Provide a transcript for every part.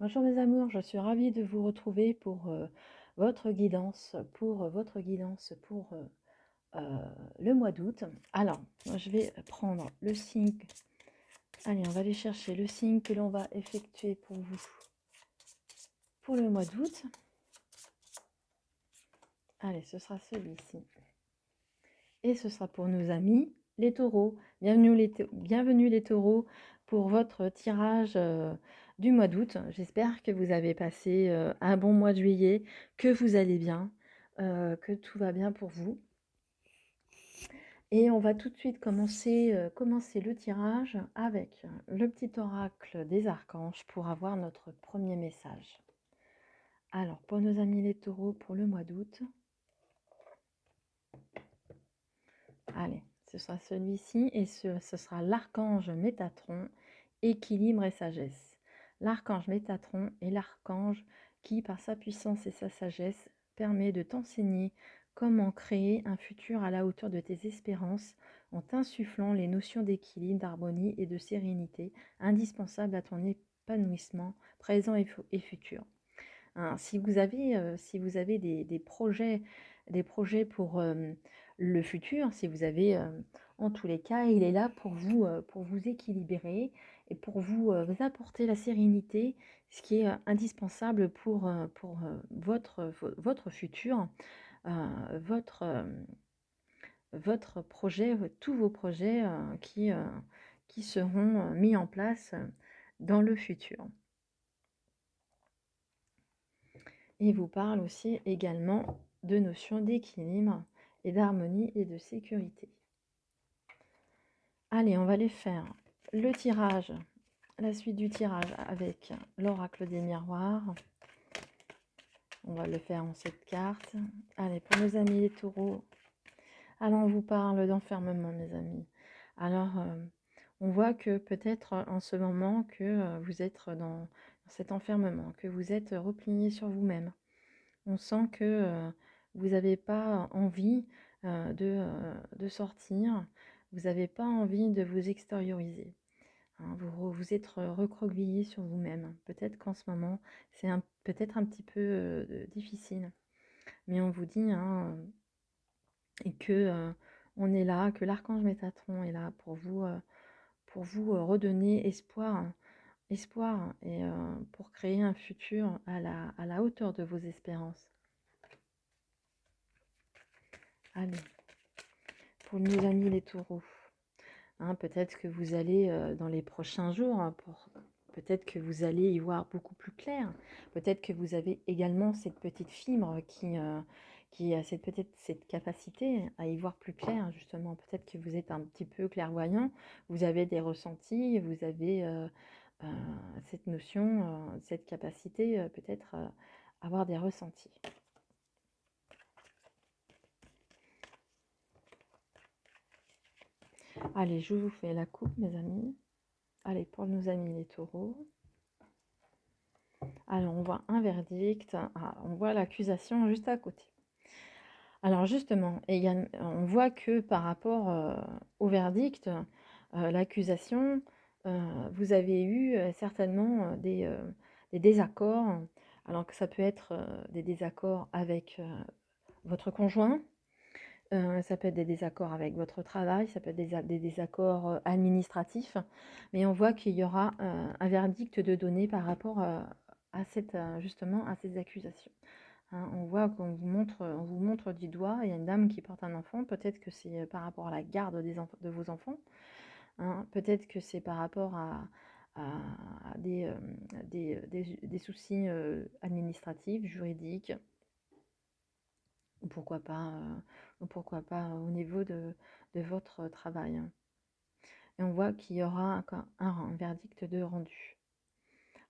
Bonjour mes amours, je suis ravie de vous retrouver pour votre guidance pour le mois d'août. Alors, moi, je vais prendre le signe. Allez, on va aller chercher le signe que l'on va effectuer pour vous pour le mois d'août. Allez, ce sera celui-ci. Et ce sera pour nos amis, les taureaux. Bienvenue les taureaux pour votre tirage du mois d'août. J'espère que vous avez passé un bon mois de juillet, que vous allez bien, que tout va bien pour vous. Et on va tout de suite commencer le tirage avec le petit oracle des archanges pour avoir notre premier message. Alors, pour nos amis les taureaux, pour le mois d'août, allez, ce sera celui-ci et ce sera l'archange Métatron, équilibre et sagesse. L'archange Métatron est l'archange qui, par sa puissance et sa sagesse, permet de t'enseigner comment créer un futur à la hauteur de tes espérances en t'insufflant les notions d'équilibre, d'harmonie et de sérénité indispensables à ton épanouissement présent et futur. Hein, si vous avez des projets pour le futur, si vous avez, en tous les cas, il est là pour vous équilibrer et pour vous apporter la sérénité, ce qui est indispensable pour votre futur, votre, votre projet, tous vos projets qui seront mis en place dans le futur. Il vous parle aussi également de notions d'équilibre et d'harmonie et de sécurité. Allez, on va aller faire le tirage, la suite du tirage avec l'oracle des miroirs. On va le faire en 7 cartes. Allez, pour nos amis les taureaux, alors on vous parle d'enfermement, mes amis. Alors, on voit que peut-être en ce moment que vous êtes dans cet enfermement, que vous êtes replié sur vous-même. On sent que vous n'avez pas envie de sortir, vous n'avez pas envie de vous extérioriser. Hein, vous êtes recroquevillé sur vous-même. Peut-être qu'en ce moment, c'est peut-être un petit peu difficile. Mais on vous dit hein, et que on est là, que l'archange Métatron est là pour vous redonner espoir et pour créer un futur à la hauteur de vos espérances. Allez, pour nos amis les taureaux, hein, peut-être que vous allez dans les prochains jours, peut-être que vous allez y voir beaucoup plus clair. Peut-être que vous avez également cette petite fibre qui a cette capacité à y voir plus clair, justement. Peut-être que vous êtes un petit peu clairvoyant, vous avez des ressentis, vous avez euh, cette notion, cette capacité peut-être à avoir des ressentis. Allez, je vous fais la coupe, mes amis. Allez, pour nos amis les taureaux. Alors, on voit un verdict. Ah, on voit l'accusation juste à côté. Alors, justement, on voit que par rapport au verdict, l'accusation, vous avez eu certainement des désaccords. Alors que ça peut être des désaccords avec votre conjoint, ça peut être des désaccords avec votre travail, ça peut être des désaccords administratifs, mais on voit qu'il y aura un verdict de donner par rapport justement à ces accusations. Hein. On voit on vous montre du doigt, il y a une dame qui porte un enfant, peut-être que c'est par rapport à la garde de vos enfants, hein. Peut-être que c'est par rapport à des soucis administratifs, juridiques, ou pourquoi pas au niveau de votre travail. Et on voit qu'il y aura un verdict de rendu.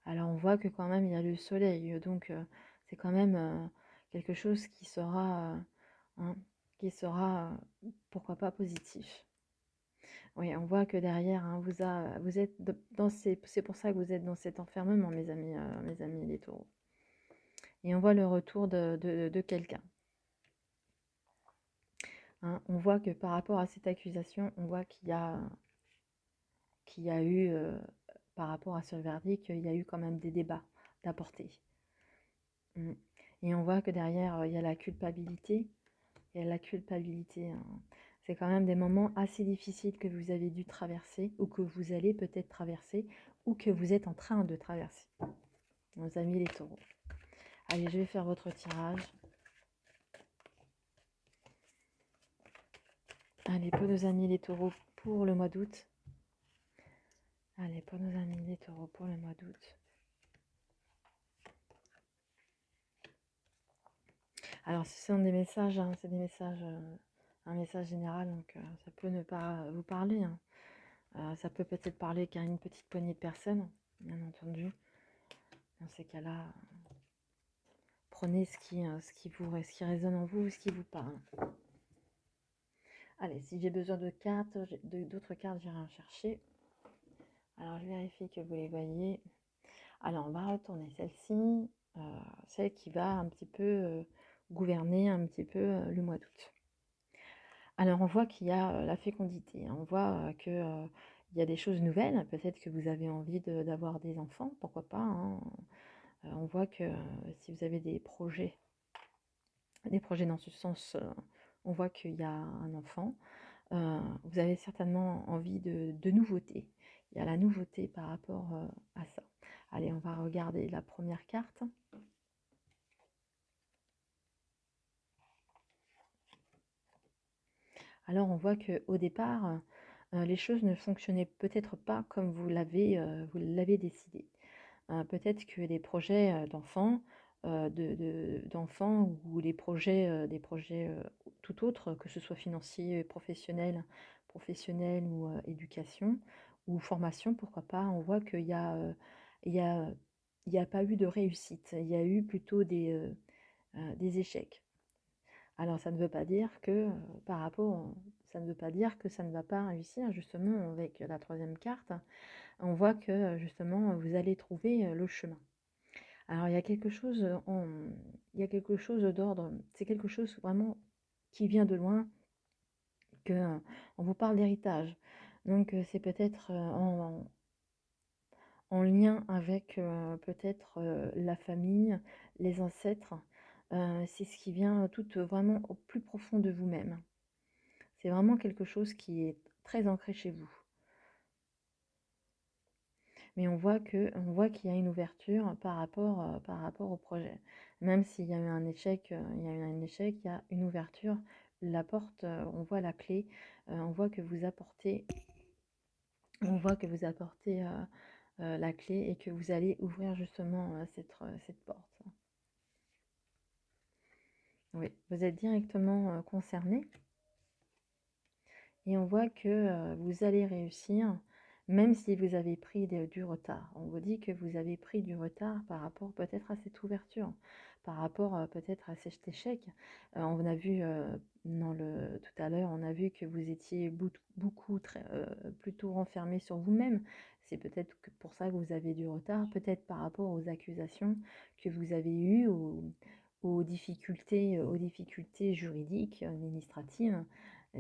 Alors on voit que quand même il y a le soleil, donc c'est quand même quelque chose hein, qui sera pourquoi pas positif. Oui, on voit que derrière, hein, vous êtes c'est pour ça que vous êtes dans cet enfermement, mes amis les taureaux. Et on voit le retour de quelqu'un. Hein, on voit que par rapport à cette accusation, on voit qu'il y a eu, par rapport à ce verdict, il y a eu quand même des débats d'apporter. Et on voit que derrière, il y a la culpabilité. Il y a la culpabilité, hein. C'est quand même des moments assez difficiles que vous avez dû traverser, ou que vous allez peut-être traverser, ou que vous êtes en train de traverser. Nos amis les taureaux. Allez, je vais faire votre tirage. Allez, pour nos amis les taureaux pour le mois d'août. Allez, pour nos amis les taureaux pour le mois d'août. Alors, ce sont des messages, hein, c'est des messages, un message général, donc ça peut ne pas vous parler, hein. Ça peut peut-être parler qu'à une petite poignée de personnes, bien entendu. Dans ces cas-là, prenez ce qui résonne en vous, ce qui vous parle. Allez, si j'ai besoin de cartes, d'autres cartes, j'irai en chercher. Alors, je vérifie que vous les voyez. Alors, on va retourner celle-ci, celle qui va un petit peu gouverner un petit peu le mois d'août. Alors, on voit qu'il y a la fécondité, hein. On voit que il y a des choses nouvelles. Peut-être que vous avez envie d'avoir des enfants, pourquoi pas, hein. On voit que si vous avez des projets dans ce sens, on voit qu'il y a un enfant. Vous avez certainement envie de nouveautés. Il y a la nouveauté par rapport à ça. Allez, on va regarder la première carte. Alors, on voit qu'au départ, les choses ne fonctionnaient peut-être pas comme vous l'avez décidé. Peut-être que les projets d'enfants, d'enfants ou des projets tout autres, que ce soit financiers, professionnels ou éducation ou formation, pourquoi pas. On voit qu'il y a, il y a, il y a pas eu de réussite. Il y a eu plutôt des échecs. Alors ça ne veut pas dire que ça ne veut pas dire que ça ne va pas réussir. Justement, avec la troisième carte, on voit que justement vous allez trouver le chemin. Alors il y a quelque chose d'ordre, c'est quelque chose vraiment qui vient de loin, que on vous parle d'héritage. Donc c'est peut-être en lien avec peut-être la famille, les ancêtres. C'est ce qui vient tout vraiment au plus profond de vous-même. C'est vraiment quelque chose qui est très ancré chez vous. Mais on voit qu'il y a une ouverture par rapport au projet. Même s'il y a eu un échec, il y a une ouverture. La porte, on voit la clé, on voit que vous apportez la clé et que vous allez ouvrir justement cette porte. Oui, vous êtes directement concerné. Et on voit que vous allez réussir, même si vous avez pris du retard. On vous dit que vous avez pris du retard par rapport peut-être à cette ouverture, par rapport peut-être à cet échec. On a vu tout à l'heure, on a vu que vous étiez beaucoup plutôt renfermé sur vous-même. C'est peut-être pour ça que vous avez du retard, peut-être par rapport aux accusations que vous avez eues, aux difficultés juridiques, administratives.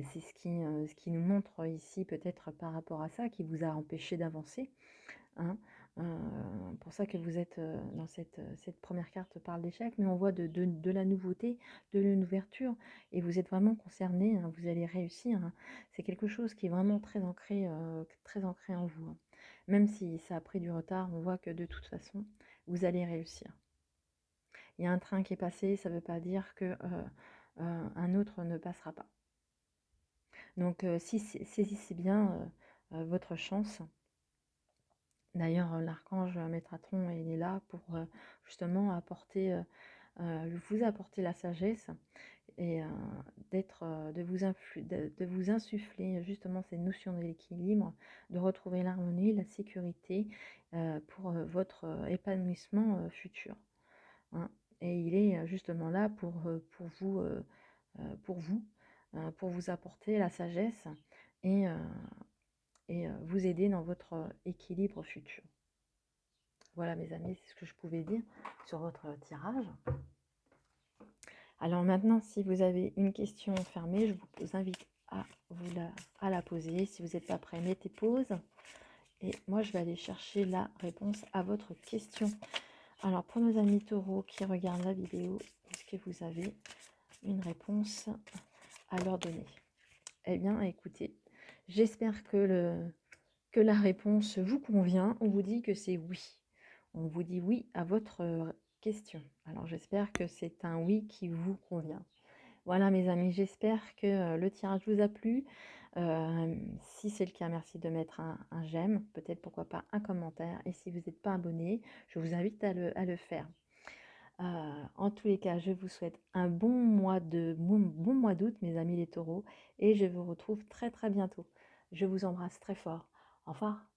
C'est ce qui nous montre ici, peut-être par rapport à ça, qui vous a empêché d'avancer, hein. Pour ça que vous êtes dans cette première carte parle d'échec, mais on voit de la nouveauté, de l'ouverture, et vous êtes vraiment concerné, hein, vous allez réussir, hein. C'est quelque chose qui est vraiment très ancré en vous, hein. Même si ça a pris du retard, on voit que de toute façon, vous allez réussir. Il y a un train qui est passé, ça ne veut pas dire que un autre ne passera pas. Donc saisissez bien votre chance. D'ailleurs, l'archange Métatron, il est là pour justement vous apporter la sagesse et de vous insuffler justement ces notions de l'équilibre, de retrouver l'harmonie, la sécurité pour votre épanouissement futur, hein. Et il est justement là pour vous apporter la sagesse et, vous aider dans votre équilibre futur. Voilà mes amis, c'est ce que je pouvais dire sur votre tirage. Alors maintenant, si vous avez une question fermée, je vous invite à la poser. Si vous n'êtes pas prêt, mettez pause. Et moi, je vais aller chercher la réponse à votre question. Alors, pour nos amis taureaux qui regardent la vidéo, est-ce que vous avez une réponse à leur donner? Eh bien, écoutez, j'espère que la réponse vous convient. On vous dit que c'est oui. On vous dit oui à votre question. Alors, j'espère que c'est un oui qui vous convient. Voilà mes amis, j'espère que le tirage vous a plu. Si c'est le cas, merci de mettre un j'aime, peut-être pourquoi pas un commentaire. Et si vous n'êtes pas abonné, je vous invite à le faire. En tous les cas, je vous souhaite un bon mois d'août, mes amis les taureaux, et je vous retrouve très très bientôt. Je vous embrasse très fort. Au revoir.